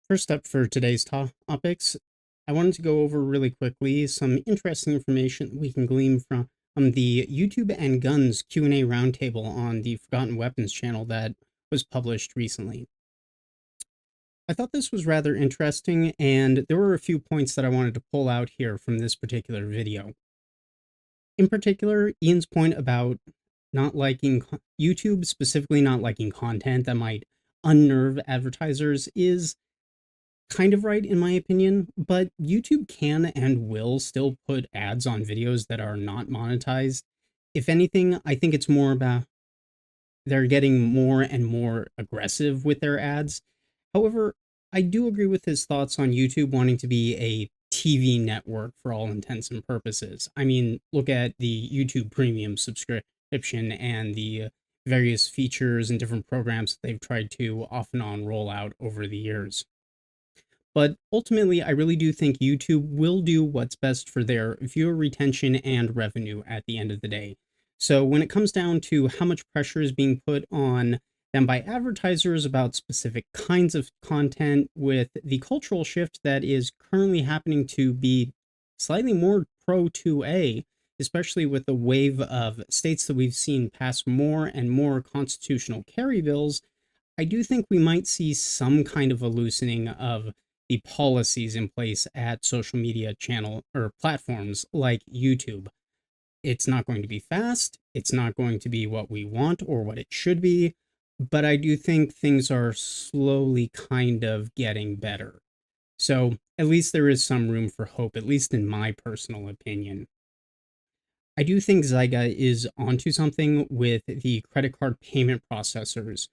First up for today's topics, I wanted to go over really quickly some interesting information that we can glean from the YouTube and Guns Q&A roundtable on the Forgotten Weapons channel that was published recently. I thought this was rather interesting, and there were a few points that I wanted to pull out here from this particular video. In particular, Ian's point about not liking YouTube, specifically not liking content that might unnerve advertisers, is kind of right in my opinion, but YouTube can and will still put ads on videos that are not monetized. If anything, I think it's more about they're getting more and more aggressive with their ads. However, I do agree with his thoughts on YouTube wanting to be a TV network for all intents and purposes. I mean, look at the YouTube Premium subscription and the various features and different programs that they've tried to off and on roll out over the years. But ultimately, I really do think YouTube will do what's best for their viewer retention and revenue at the end of the day. So when it comes down to how much pressure is being put on them by advertisers about specific kinds of content, with the cultural shift that is currently happening to be slightly more pro 2A, especially with the wave of states that we've seen pass more and more constitutional carry bills, I do think we might see some kind of a loosening of the policies in place at social media channel or platforms like YouTube. It's not going to be fast, it's not going to be what we want or what it should be, but I do think things are slowly kind of getting better. So at least there is some room for hope, at least in my personal opinion. I do think Zyga is onto something with the credit card payment processors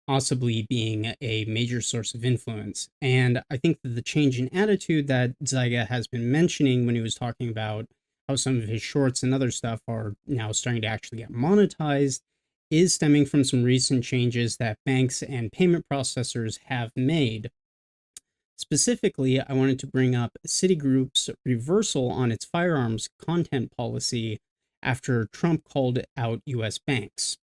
possibly being a major source of influence. And I think that the change in attitude that Zyga has been mentioning when he was talking about how some of his shorts and other stuff are now starting to actually get monetized is stemming from some recent changes that banks and payment processors have made. Specifically, I wanted to bring up Citigroup's reversal on its firearms content policy after Trump called out US banks.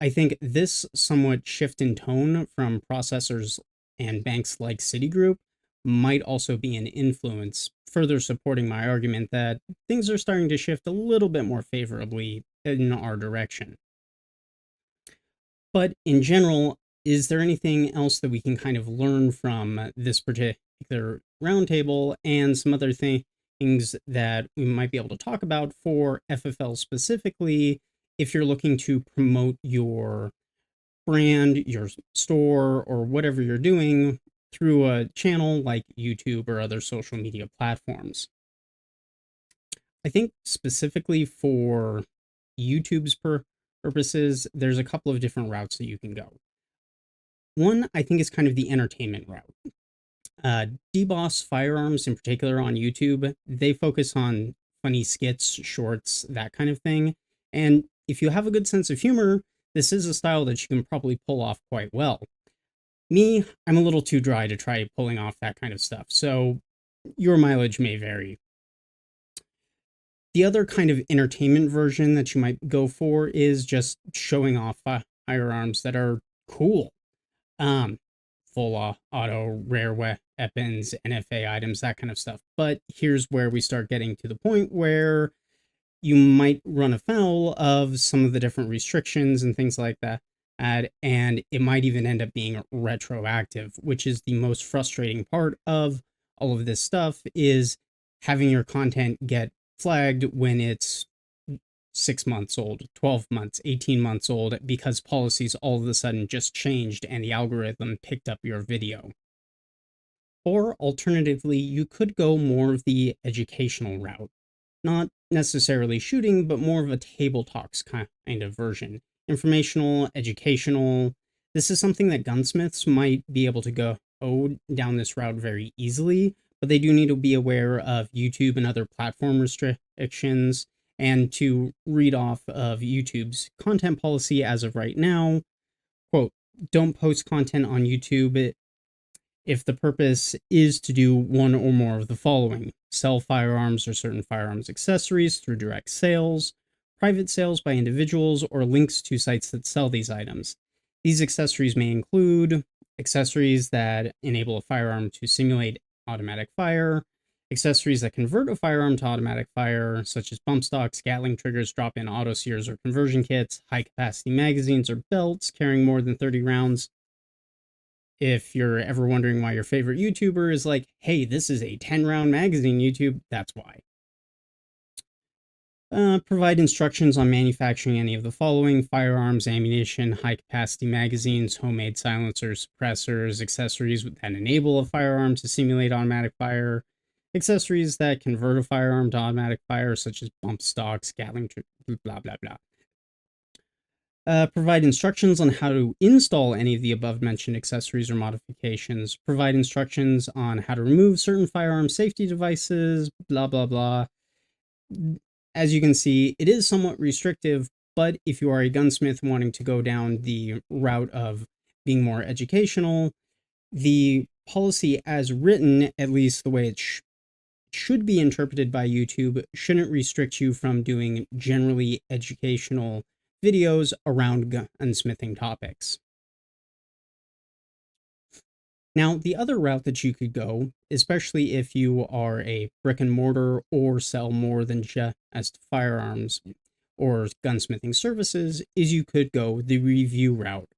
I think this somewhat shift in tone from processors and banks like Citigroup might also be an influence, further supporting my argument that things are starting to shift a little bit more favorably in our direction. But in general, is there anything else that we can kind of learn from this particular roundtable and some other things that we might be able to talk about for FFL specifically if you're looking to promote your brand, your store, or whatever you're doing through a channel like YouTube or other social media platforms? I think specifically for YouTube's purposes, there's a couple of different routes that you can go. One, I think, is kind of the entertainment route. DBoss Firearms, in particular on YouTube, they focus on funny skits, shorts, that kind of thing. And if you have a good sense of humor, this is a style that you can probably pull off quite well. Me, I'm a little too dry to try pulling off that kind of stuff, so your mileage may vary. The other kind of entertainment version that you might go for is just showing off firearms that are cool. Full auto, rare weapons, NFA items, that kind of stuff. But here's where we start getting to the point where you might run afoul of some of the different restrictions and things like that. And it might even end up being retroactive, which is the most frustrating part of all of this stuff, is having your content get flagged when it's 6 months old, 12 months, 18 months old, because policies all of a sudden just changed and the algorithm picked up your video. Or alternatively, you could go more of the educational route. Not necessarily shooting, but more of a table talks kind of version. Informational, educational. This is something that gunsmiths might be able to go down this route very easily, but they do need to be aware of YouTube and other platform restrictions. And to read off of YouTube's content policy as of right now, quote, don't post content on YouTube if the purpose is to do one or more of the following: sell firearms or certain firearms accessories through direct sales, private sales by individuals, or links to sites that sell these items. These accessories may include accessories that enable a firearm to simulate automatic fire, accessories that convert a firearm to automatic fire, such as bump stocks, Gatling triggers, drop-in auto sears or conversion kits, high-capacity magazines or belts carrying more than 30 rounds. If you're ever wondering why your favorite YouTuber is like, hey, this is a 10-round magazine, YouTube, that's why. Provide instructions on manufacturing any of the following: firearms, ammunition, high-capacity magazines, homemade silencers, suppressors, accessories that enable a firearm to simulate automatic fire, accessories that convert a firearm to automatic fire, such as bump stocks, Gatling, blah, blah, blah. Provide instructions on how to install any of the above-mentioned accessories or modifications. Provide instructions on how to remove certain firearm safety devices, blah, blah, blah. As you can see, it is somewhat restrictive, but if you are a gunsmith wanting to go down the route of being more educational, the policy as written, at least the way it should be interpreted by YouTube, shouldn't restrict you from doing generally educational videos around gunsmithing topics. Now, the other route that you could go, especially if you are a brick and mortar or sell more than just firearms or gunsmithing services, is you could go the review route.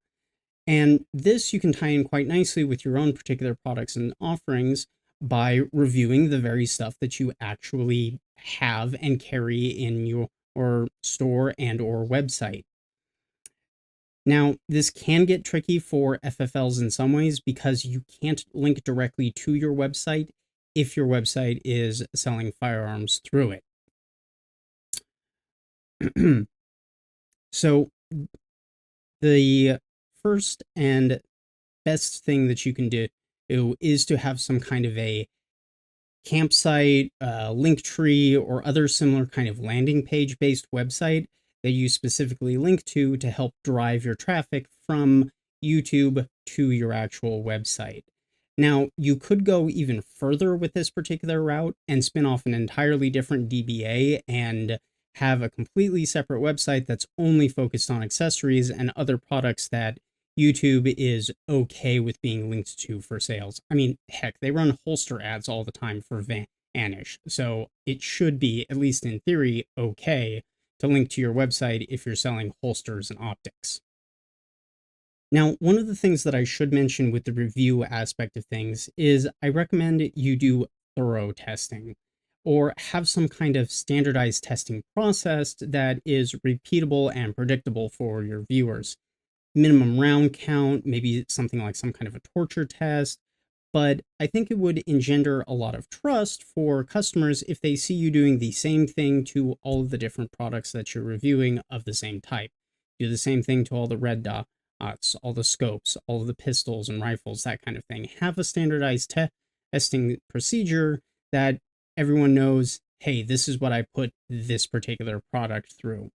And this you can tie in quite nicely with your own particular products and offerings by reviewing the very stuff that you actually have and carry in your store and or website. Now, this can get tricky for FFLs in some ways because you can't link directly to your website if your website is selling firearms through it. So, the first and best thing that you can do is to have some kind of a campsite, link tree, or other similar kind of landing page based website that you specifically link to help drive your traffic from YouTube to your actual website. Now, you could go even further with this particular route and spin off an entirely different DBA and have a completely separate website that's only focused on accessories and other products that YouTube is okay with being linked to for sales. I mean, heck, they run holster ads all the time for Vanish, so it should be, at least in theory, okay to link to your website if you're selling holsters and optics. Now, one of the things that I should mention with the review aspect of things is I recommend you do thorough testing or have some kind of standardized testing process that is repeatable and predictable for your viewers. Minimum round count, maybe something like some kind of a torture test, but I think it would engender a lot of trust for customers if they see you doing the same thing to all of the different products that you're reviewing of the same type. Do the same thing to all the red dots, all the scopes, all of the pistols and rifles, that kind of thing. Have a standardized testing procedure that everyone knows, hey, this is what I put this particular product through.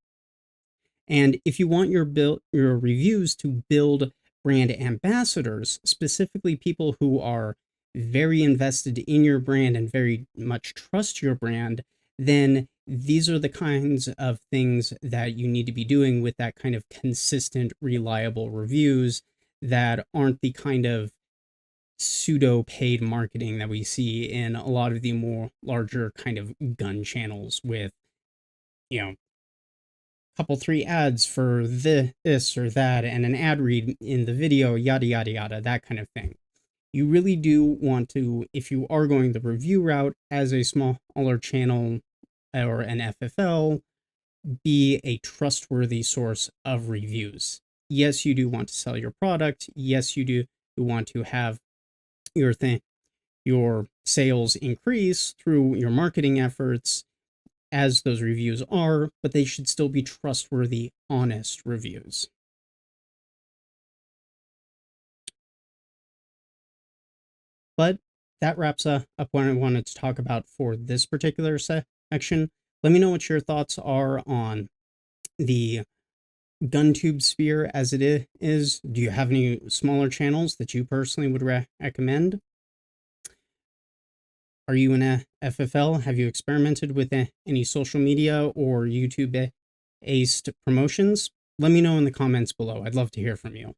And if you want your reviews to build brand ambassadors, specifically people who are very invested in your brand and very much trust your brand, then these are the kinds of things that you need to be doing with that kind of consistent, reliable reviews that aren't the kind of pseudo paid marketing that we see in a lot of the more larger kind of gun channels with, couple 3 ads for this or that and an ad read in the video, yada yada yada, that kind of thing. You really do want to, if you are going the review route as a smaller channel or an FFL, be a trustworthy source of reviews. Yes, you do want to sell your product. Yes, you do want to have your sales increase through your marketing efforts, as those reviews are, but they should still be trustworthy, honest reviews. But that wraps up what I wanted to talk about for this particular section. Let me know what your thoughts are on the GunTube sphere as it is. Do you have any smaller channels that you personally would recommend? Are you an FFL? Have you experimented with any social media or YouTube-based promotions? Let me know in the comments below. I'd love to hear from you.